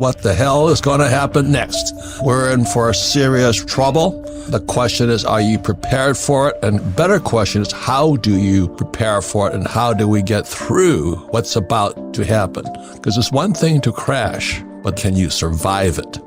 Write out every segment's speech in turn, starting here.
What the hell is going to happen next? We're in for serious trouble. The question is, are you prepared for it? And better question is, how do you prepare for it? And how do we get through what's about to happen? Because it's one thing to crash, but can you survive it?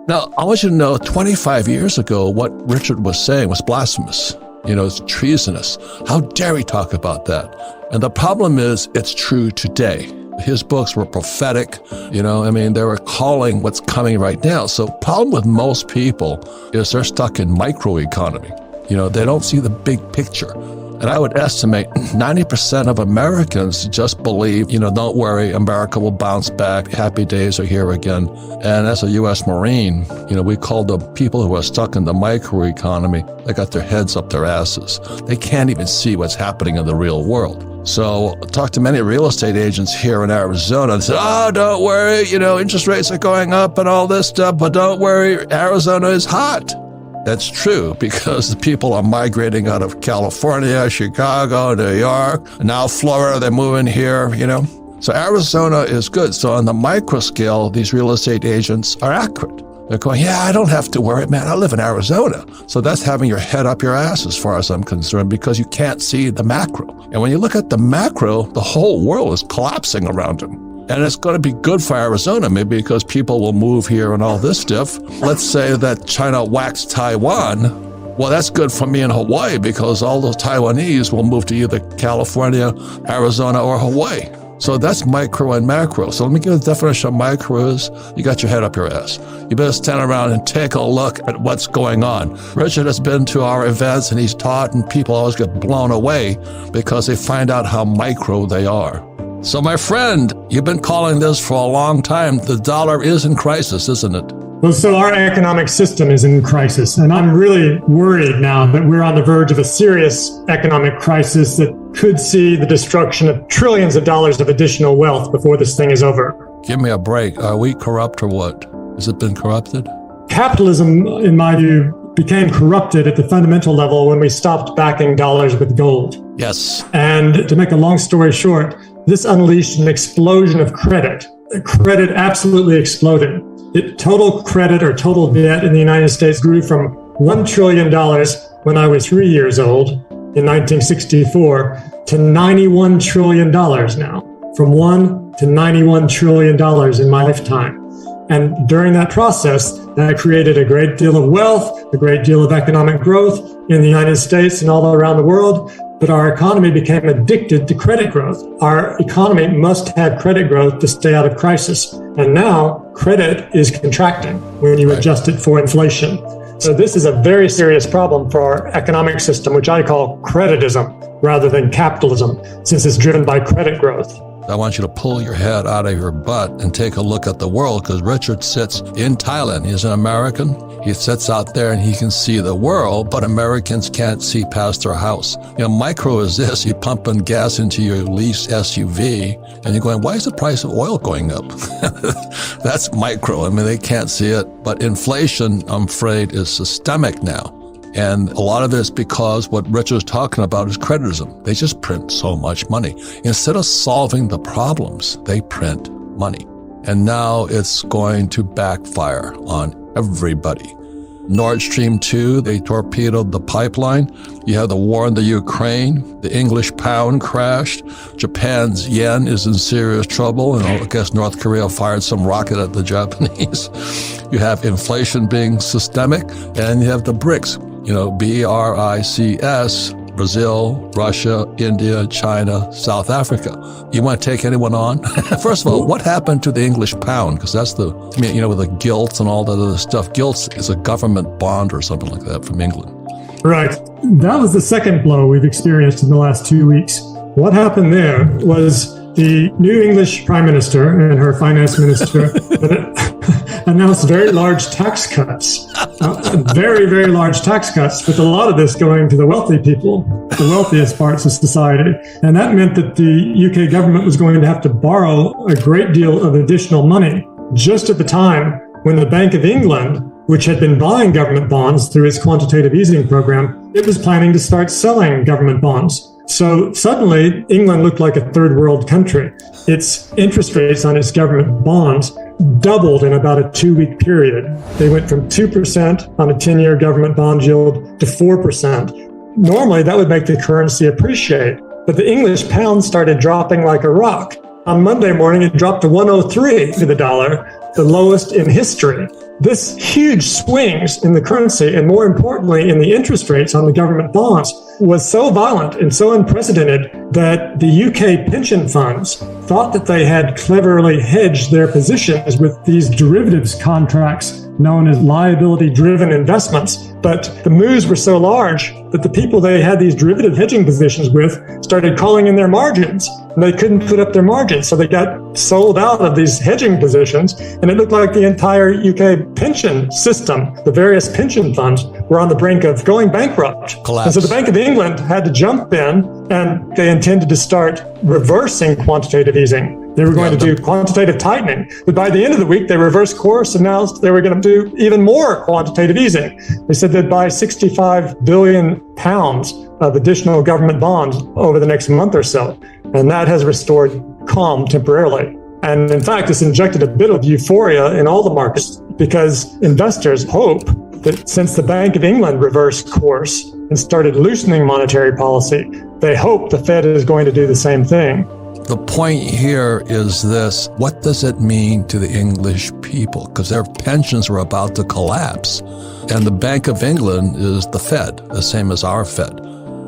Now, I want you to know 25 years ago, what Richard was saying was blasphemous. It's treasonous. How dare he talk about that? And the problem is, it's true today. His books were prophetic, they were calling what's coming right now. So problem with most people is they're stuck in microeconomy. They don't see the big picture. And I would estimate 90% of Americans just believe, don't worry, America will bounce back. Happy days are here again. And as a U.S. Marine, we call the people who are stuck in the microeconomy, they got their heads up their asses. They can't even see what's happening in the real world. So I talked to many real estate agents here in Arizona and said, don't worry, interest rates are going up and all this stuff, but don't worry, Arizona is hot. That's true because the people are migrating out of California, Chicago, New York, and now Florida, they're moving here, So Arizona is good. So on the micro scale, these real estate agents are accurate. They're going, I don't have to worry, man. I live in Arizona. So that's having your head up your ass as far as I'm concerned because you can't see the macro. And when you look at the macro, the whole world is collapsing around them. And it's going to be good for Arizona, maybe because people will move here and all this stuff. Let's say that China whacks Taiwan. Well, that's good for me in Hawaii because all those Taiwanese will move to either California, Arizona, or Hawaii. So that's micro and macro. So let me give you the definition of micro is you got your head up your ass. You better stand around and take a look at what's going on. Richard has been to our events and he's taught, and people always get blown away because they find out how micro they are. So my friend, you've been calling this for a long time. The dollar is in crisis, isn't it? Well, so our economic system is in crisis, and I'm really worried now that we're on the verge of a serious economic crisis that could see the destruction of trillions of dollars of additional wealth before this thing is over. Give me a break. Are we corrupt or what? Has it been corrupted? Capitalism, in my view, became corrupted at the fundamental level when we stopped backing dollars with gold. Yes. And to make a long story short, this unleashed an explosion of credit. Credit absolutely exploded. Total credit or total debt in the United States grew from $1 trillion when I was 3 years old in 1964 to $91 trillion now. From $1 to $91 trillion in my lifetime. And during that process, that created a great deal of wealth, a great deal of economic growth in the United States and all around the world. But our economy became addicted to credit growth. Our economy must have credit growth to stay out of crisis. And now credit is contracting when you adjust it for inflation. So this is a very serious problem for our economic system, which I call creditism rather than capitalism, since it's driven by credit growth. I want you to pull your head out of your butt and take a look at the world, because Richard sits in Thailand. He's an American. He sits out there and he can see the world, but Americans can't see past their house. Micro is this. You're pumping gas into your leased SUV and you're going, why is the price of oil going up? That's micro. They can't see it. But inflation, I'm afraid, is systemic now. And a lot of it is because what Richard's talking about is creditism. They just print so much money. Instead of solving the problems, they print money. And now it's going to backfire on everybody. Nord Stream 2, they torpedoed the pipeline. You have the war in the Ukraine. The English pound crashed. Japan's yen is in serious trouble. And I guess North Korea fired some rocket at the Japanese. You have inflation being systemic. And you have the BRICS. BRICS, Brazil, Russia, India, China, South Africa. You want to take anyone on? First of all, what happened to the English pound? Because that's with the gilts and all that other stuff. Gilts is a government bond or something like that from England. Right. That was the second blow we've experienced in the last 2 weeks. What happened there was the new English Prime Minister and her finance minister announced very large tax cuts, very, very large tax cuts, with a lot of this going to the wealthy people, the wealthiest parts of society. And that meant that the UK government was going to have to borrow a great deal of additional money just at the time when the Bank of England, which had been buying government bonds through its quantitative easing program, it was planning to start selling government bonds. So suddenly, England looked like a third world country. Its interest rates on its government bonds doubled in about a 2-week period. They went from 2% on a 10-year government bond yield to 4%. Normally, that would make the currency appreciate, but the English pound started dropping like a rock. On Monday morning, it dropped to 103 to the dollar, the lowest in history. This huge swings in the currency, and more importantly, in the interest rates on the government bonds, was so violent and so unprecedented that the UK pension funds thought that they had cleverly hedged their positions with these derivatives contracts known as liability-driven investments. But the moves were so large that the people they had these derivative hedging positions with started calling in their margins, and they couldn't put up their margins. So they got sold out of these hedging positions, and it looked like the entire UK pension system, the various pension funds, were on the brink of going bankrupt. Collapse. And so the Bank of England had to jump in, and they intended to start reversing quantitative easing. They were going to do quantitative tightening. But by the end of the week, they reversed course, announced they were going to do even more quantitative easing. They said they'd buy 65 billion pounds of additional government bonds over the next month or so. And that has restored calm temporarily. And in fact, it's injected a bit of euphoria in all the markets because investors hope that since the Bank of England reversed course and started loosening monetary policy, they hope the Fed is going to do the same thing. The point here is this: what does it mean to the English people? Because their pensions are about to collapse. And the Bank of England is the Fed, the same as our Fed.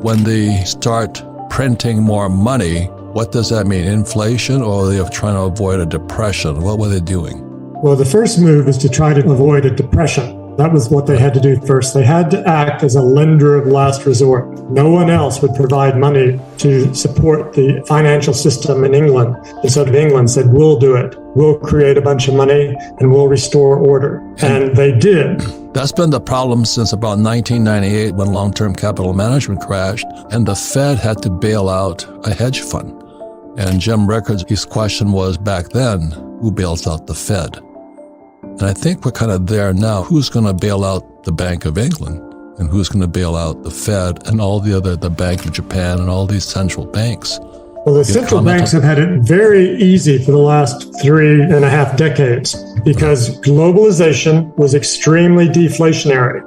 When they start printing more money, what does that mean? Inflation, or are they trying to avoid a depression? What were they doing? Well, the first move is to try to avoid a depression. That was what they had to do first. They had to act as a lender of last resort. No one else would provide money to support the financial system in England. And so England said, we'll do it. We'll create a bunch of money and we'll restore order. And they did. That's been the problem since about 1998 when long-term capital management crashed and the Fed had to bail out a hedge fund. And Jim Rickards, his question was back then, who bails out the Fed? And I think we're kind of there now. Who's going to bail out the Bank of England? And who's going to bail out the Fed and all the Bank of Japan and all these central banks? Well, the central banks have had it very easy for the last 3.5 decades because globalization was extremely deflationary.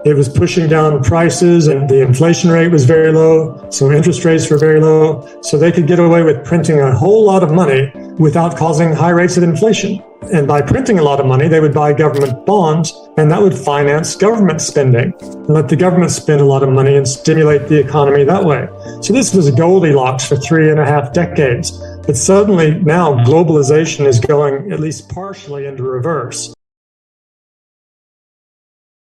It was pushing down prices and the inflation rate was very low, so interest rates were very low. So they could get away with printing a whole lot of money without causing high rates of inflation. And by printing a lot of money, they would buy government bonds, and that would finance government spending and let the government spend a lot of money and stimulate the economy that way. So this was Goldilocks for 3.5 decades. But suddenly now globalization is going at least partially into reverse.